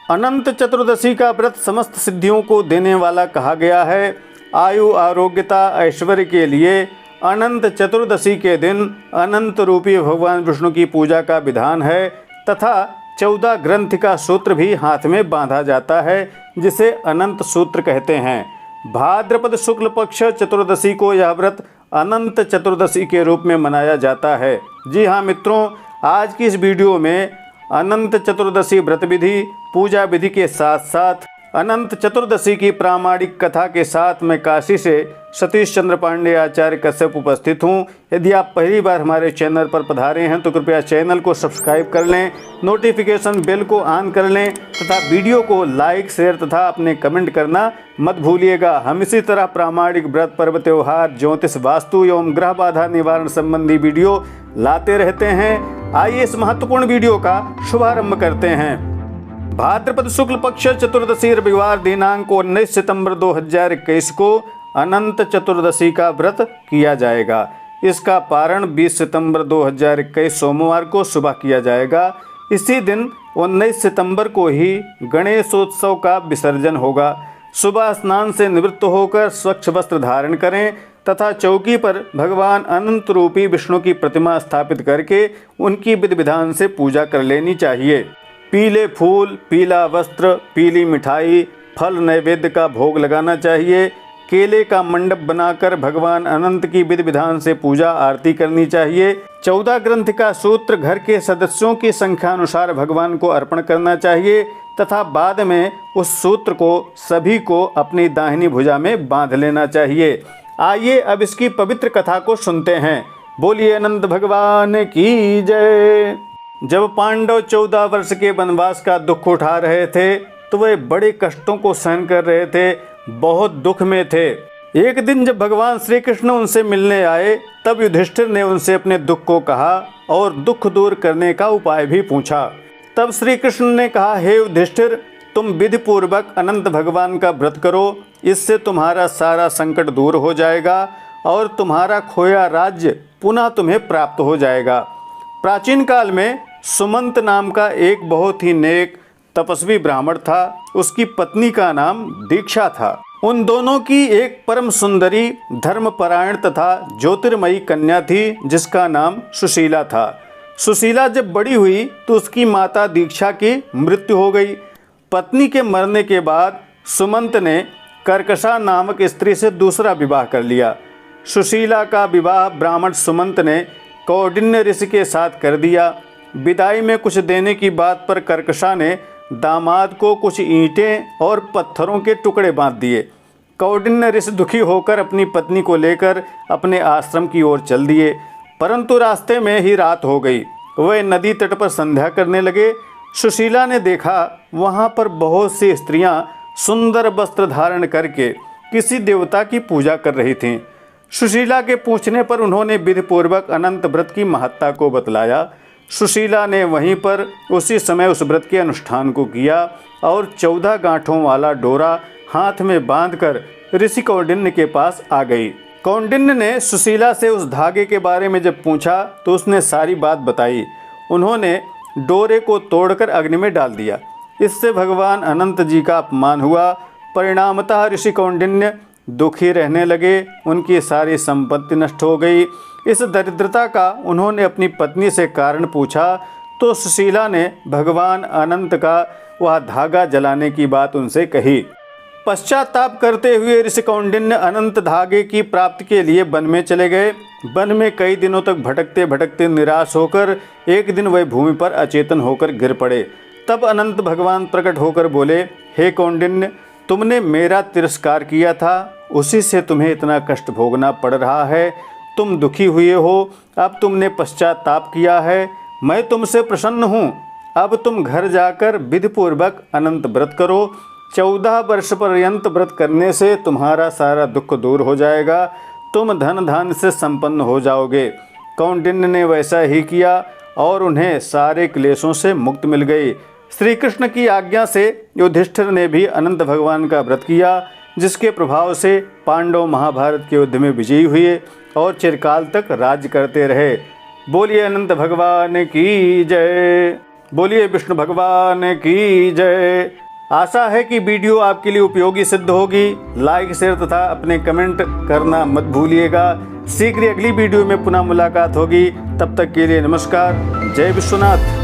अनंत चतुर्दशी का व्रत समस्त सिद्धियों को देने वाला कहा गया है। आयु, आरोग्यता, ऐश्वर्य के लिए अनंत चतुर्दशी के दिन अनंत रूपी भगवान विष्णु की पूजा का विधान है तथा 14 ग्रंथ का सूत्र भी हाथ में बांधा जाता है, जिसे अनंत सूत्र कहते हैं। भाद्रपद शुक्ल पक्ष चतुर्दशी को यह व्रत अनंत चतुर्दशी के रूप में मनाया जाता है। जी हाँ मित्रों, आज की इस वीडियो में अनंत चतुर्दशी व्रत विधि, पूजा विधि के साथ साथ अनंत चतुर्दशी की प्रामाणिक कथा के साथ मैं काशी से सतीश चंद्र पांडे आचार्य कश्यप उपस्थित हूँ। यदि आप पहली बार हमारे चैनल पर पधारे हैं तो कृपया चैनल को सब्सक्राइब कर लें, नोटिफिकेशन बेल को ऑन कर लें तथा वीडियो को लाइक, शेयर तथा अपने कमेंट करना मत भूलिएगा। हम इसी तरह प्रामाणिक व्रत, पर्व, त्योहार, ज्योतिष, वास्तु एवं ग्रह बाधा निवारण संबंधी वीडियो लाते रहते हैं। आइए इस महत्वपूर्ण वीडियो का शुभारंभ करते हैं। भाद्रपद शुक्ल पक्ष चतुर्दशी रविवार दिनांक 19 सितंबर 2021 को अनंत चतुर्दशी का व्रत किया जाएगा। इसका पारण 20 सितंबर 2021 सोमवार को सुबह किया जाएगा। इसी दिन 19 सितंबर को ही गणेशोत्सव का विसर्जन होगा। सुबह स्नान से निवृत्त होकर स्वच्छ वस्त्र धारण करें तथा चौकी पर भगवान अनंत रूपी विष्णु की प्रतिमा स्थापित करके उनकी विधि विधान से पूजा कर लेनी चाहिए। पीले फूल, पीला वस्त्र, पीली मिठाई, फल नैवेद्य का भोग लगाना चाहिए। केले का मंडप बनाकर भगवान अनंत की विधि विधान से पूजा आरती करनी चाहिए। 14 ग्रंथ का सूत्र घर के सदस्यों की संख्या अनुसार भगवान को अर्पण करना चाहिए तथा बाद में उस सूत्र को सभी को अपनी दाहिनी भुजा में बांध लेना चाहिए। आइए अब इसकी पवित्र कथा को सुनते हैं। बोलिए अनंत भगवान की जय। जब पांडव 14 वर्ष के वनवास का दुख उठा रहे थे तो वे बड़े कष्टों को सहन कर रहे थे, बहुत दुख में थे। एक दिन जब भगवान श्री कृष्ण उनसे मिलने आए तब युधिष्ठिर ने उनसे अपने दुख को कहा और दुख दूर करने का उपाय भी पूछा। तब श्री कृष्ण ने कहा, हे युधिष्ठिर, तुम विधि पूर्वक अनंत भगवान का व्रत करो, इससे तुम्हारा सारा संकट दूर हो जाएगा और तुम्हारा खोया राज्य पुनः तुम्हें प्राप्त हो जाएगा। प्राचीन काल में सुमंत नाम का एक बहुत ही नेक तपस्वी ब्राह्मण था। उसकी पत्नी का नाम दीक्षा था। उन दोनों की एक परम सुंदरी, धर्मपरायण तथा ज्योतिर्मयी कन्या थी जिसका नाम सुशीला था। सुशीला जब बड़ी हुई तो उसकी माता दीक्षा की मृत्यु हो गई। पत्नी के मरने के बाद सुमंत ने कर्कशा नामक स्त्री से दूसरा विवाह कर लिया। सुशीला का विवाह ब्राह्मण सुमंत ने कौंडिन्य ऋषि के साथ कर दिया। विदाई में कुछ देने की बात पर कर्कशा ने दामाद को कुछ ईंटें और पत्थरों के टुकड़े बांध दिए। कौंडिन्य ऋषि दुखी होकर अपनी पत्नी को लेकर अपने आश्रम की ओर चल दिए, परंतु रास्ते में ही रात हो गई। वे नदी तट पर संध्या करने लगे। सुशीला ने देखा वहाँ पर बहुत सी स्त्रियाँ सुंदर वस्त्र धारण करके किसी देवता की पूजा कर रही थीं। सुशीला के पूछने पर उन्होंने विधिपूर्वक अनंत व्रत की महत्ता को बतलाया। सुशीला ने वहीं पर उसी समय उस व्रत के अनुष्ठान को किया और 14 गांठों वाला डोरा हाथ में बांधकर ऋषि कौंडिन्य के पास आ गई। कौंडिन्य ने सुशीला से उस धागे के बारे में जब पूछा तो उसने सारी बात बताई। उन्होंने डोरे को तोड़कर अग्नि में डाल दिया। इससे भगवान अनंत जी का अपमान हुआ। परिणामतः ऋषि कौंडिन्य दुखी रहने लगे। उनकी सारी संपत्ति नष्ट हो गई। इस दरिद्रता का उन्होंने अपनी पत्नी से कारण पूछा तो सुशीला ने भगवान अनंत का वह धागा जलाने की बात उनसे कही। पश्चाताप करते हुए ऋषि कौंडिन्य अनंत धागे की प्राप्ति के लिए वन में चले गए। वन में कई दिनों तक भटकते भटकते निराश होकर एक दिन वह भूमि पर अचेतन होकर गिर पड़े। तब अनंत भगवान प्रकट होकर बोले, हे कौंडिन्य, तुमने मेरा तिरस्कार किया था, उसी से तुम्हें इतना कष्ट भोगना पड़ रहा है। तुम दुखी हुए हो, अब तुमने पश्चाताप किया है, मैं तुमसे प्रसन्न हूँ। अब तुम घर जाकर विधिपूर्वक अनंत व्रत करो। 14 वर्ष पर्यंत व्रत करने से तुम्हारा सारा दुख दूर हो जाएगा, तुम धन धान्य से संपन्न हो जाओगे। कौंडिन्य ने वैसा ही किया और उन्हें सारे क्लेशों से मुक्ति मिल गई। श्री कृष्ण की आज्ञा से युधिष्ठिर ने भी अनंत भगवान का व्रत किया, जिसके प्रभाव से पांडव महाभारत के युद्ध में विजयी हुए और चिरकाल तक राज्य करते रहे। बोलिए अनंत भगवान की जय। बोलिए विष्णु भगवान की जय। आशा है कि वीडियो आपके लिए उपयोगी सिद्ध होगी। लाइक, शेयर तथा अपने कमेंट करना मत भूलिएगा। शीघ्र अगली वीडियो में पुनः मुलाकात होगी। तब तक के लिए नमस्कार। जय विश्वनाथ।